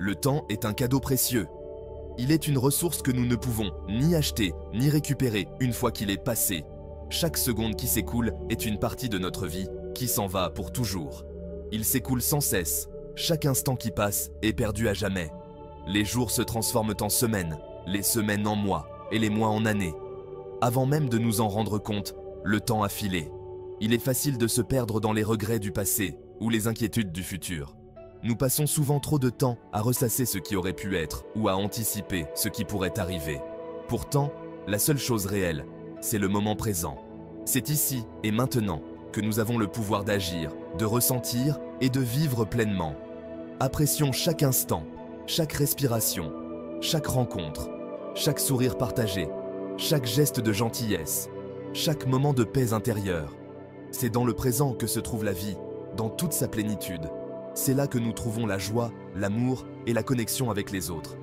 Le temps est un cadeau précieux. Il est une ressource que nous ne pouvons ni acheter, ni récupérer une fois qu'il est passé. Chaque seconde qui s'écoule est une partie de notre vie qui s'en va pour toujours. Il s'écoule sans cesse. Chaque instant qui passe est perdu à jamais. Les jours se transforment en semaines, les semaines en mois et les mois en années. Avant même de nous en rendre compte, le temps a filé. Il est facile de se perdre dans les regrets du passé ou les inquiétudes du futur. Nous passons souvent trop de temps à ressasser ce qui aurait pu être ou à anticiper ce qui pourrait arriver. Pourtant, la seule chose réelle, c'est le moment présent. C'est ici et maintenant que nous avons le pouvoir d'agir, de ressentir et de vivre pleinement. Apprécions chaque instant, chaque respiration, chaque rencontre, chaque sourire partagé, chaque geste de gentillesse, chaque moment de paix intérieure. C'est dans le présent que se trouve la vie, dans toute sa plénitude. C'est là que nous trouvons la joie, l'amour et la connexion avec les autres.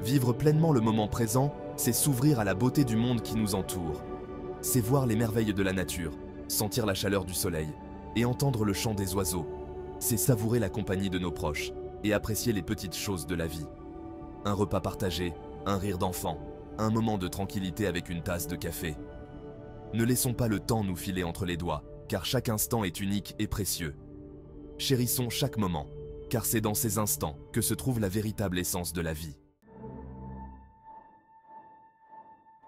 Vivre pleinement le moment présent, c'est s'ouvrir à la beauté du monde qui nous entoure. C'est voir les merveilles de la nature, sentir la chaleur du soleil et entendre le chant des oiseaux. C'est savourer la compagnie de nos proches et apprécier les petites choses de la vie. Un repas partagé, un rire d'enfant, un moment de tranquillité avec une tasse de café. Ne laissons pas le temps nous filer entre les doigts, car chaque instant est unique et précieux. Chérissons chaque moment, car c'est dans ces instants que se trouve la véritable essence de la vie.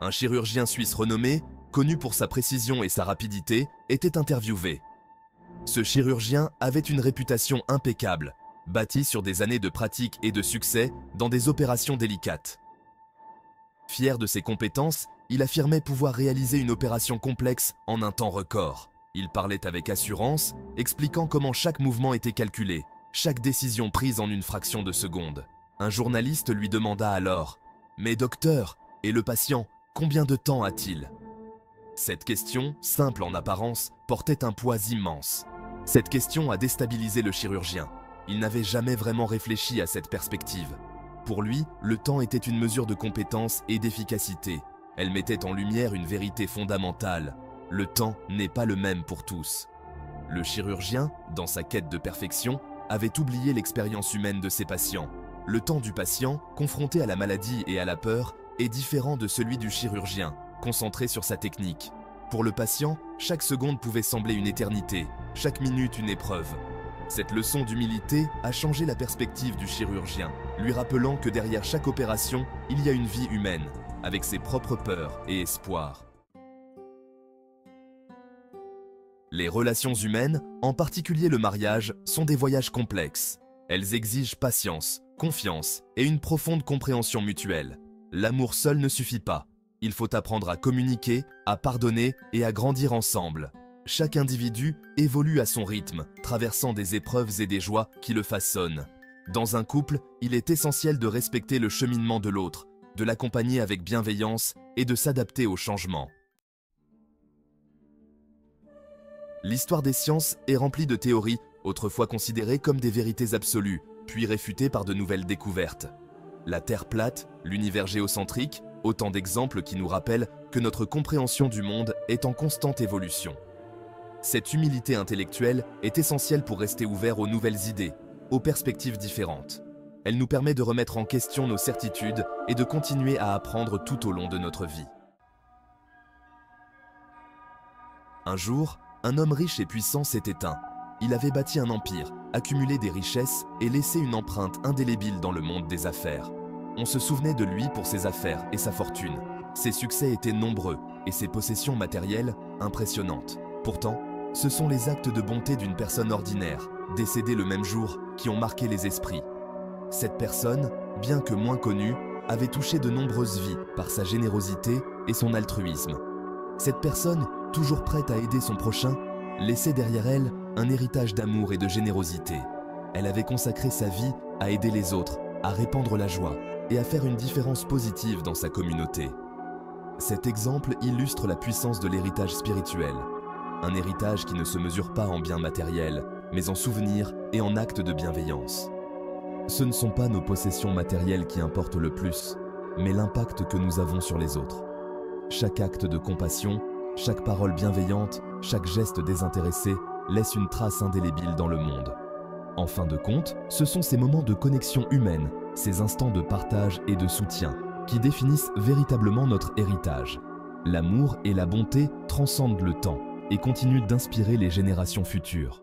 Un chirurgien suisse renommé, connu pour sa précision et sa rapidité, était interviewé. Ce chirurgien avait une réputation impeccable, bâtie sur des années de pratique et de succès dans des opérations délicates. Fier de ses compétences, il affirmait pouvoir réaliser une opération complexe en un temps record. Il parlait avec assurance, expliquant comment chaque mouvement était calculé, chaque décision prise en une fraction de seconde. Un journaliste lui demanda alors « Mais docteur, et le patient, combien de temps a-t-il » Cette question, simple en apparence, portait un poids immense. Cette question a déstabilisé le chirurgien. Il n'avait jamais vraiment réfléchi à cette perspective. Pour lui, le temps était une mesure de compétence et d'efficacité. Elle mettait en lumière une vérité fondamentale. Le temps n'est pas le même pour tous. Le chirurgien, dans sa quête de perfection, avait oublié l'expérience humaine de ses patients. Le temps du patient, confronté à la maladie et à la peur, est différent de celui du chirurgien, concentré sur sa technique. Pour le patient, chaque seconde pouvait sembler une éternité, chaque minute une épreuve. Cette leçon d'humilité a changé la perspective du chirurgien, lui rappelant que derrière chaque opération, il y a une vie humaine, avec ses propres peurs et espoirs. Les relations humaines, en particulier le mariage, sont des voyages complexes. Elles exigent patience, confiance et une profonde compréhension mutuelle. L'amour seul ne suffit pas. Il faut apprendre à communiquer, à pardonner et à grandir ensemble. Chaque individu évolue à son rythme, traversant des épreuves et des joies qui le façonnent. Dans un couple, il est essentiel de respecter le cheminement de l'autre, de l'accompagner avec bienveillance et de s'adapter aux changements. L'histoire des sciences est remplie de théories, autrefois considérées comme des vérités absolues, puis réfutées par de nouvelles découvertes. La Terre plate, l'univers géocentrique, autant d'exemples qui nous rappellent que notre compréhension du monde est en constante évolution. Cette humilité intellectuelle est essentielle pour rester ouvert aux nouvelles idées, aux perspectives différentes. Elle nous permet de remettre en question nos certitudes et de continuer à apprendre tout au long de notre vie. Un jour, un homme riche et puissant s'est éteint. Il avait bâti un empire, accumulé des richesses et laissé une empreinte indélébile dans le monde des affaires. On se souvenait de lui pour ses affaires et sa fortune. Ses succès étaient nombreux et ses possessions matérielles impressionnantes. Pourtant, ce sont les actes de bonté d'une personne ordinaire, décédée le même jour, qui ont marqué les esprits. Cette personne, bien que moins connue, avait touché de nombreuses vies par sa générosité et son altruisme. Cette personne, toujours prête à aider son prochain, laissait derrière elle un héritage d'amour et de générosité. Elle avait consacré sa vie à aider les autres, à répandre la joie et à faire une différence positive dans sa communauté. Cet exemple illustre la puissance de l'héritage spirituel. Un héritage qui ne se mesure pas en biens matériels, mais en souvenirs et en actes de bienveillance. Ce ne sont pas nos possessions matérielles qui importent le plus, mais l'impact que nous avons sur les autres. Chaque acte de compassion, chaque parole bienveillante, chaque geste désintéressé laisse une trace indélébile dans le monde. En fin de compte, ce sont ces moments de connexion humaine ces instants de partage et de soutien qui définissent véritablement notre héritage. L'amour et la bonté transcendent le temps et continuent d'inspirer les générations futures.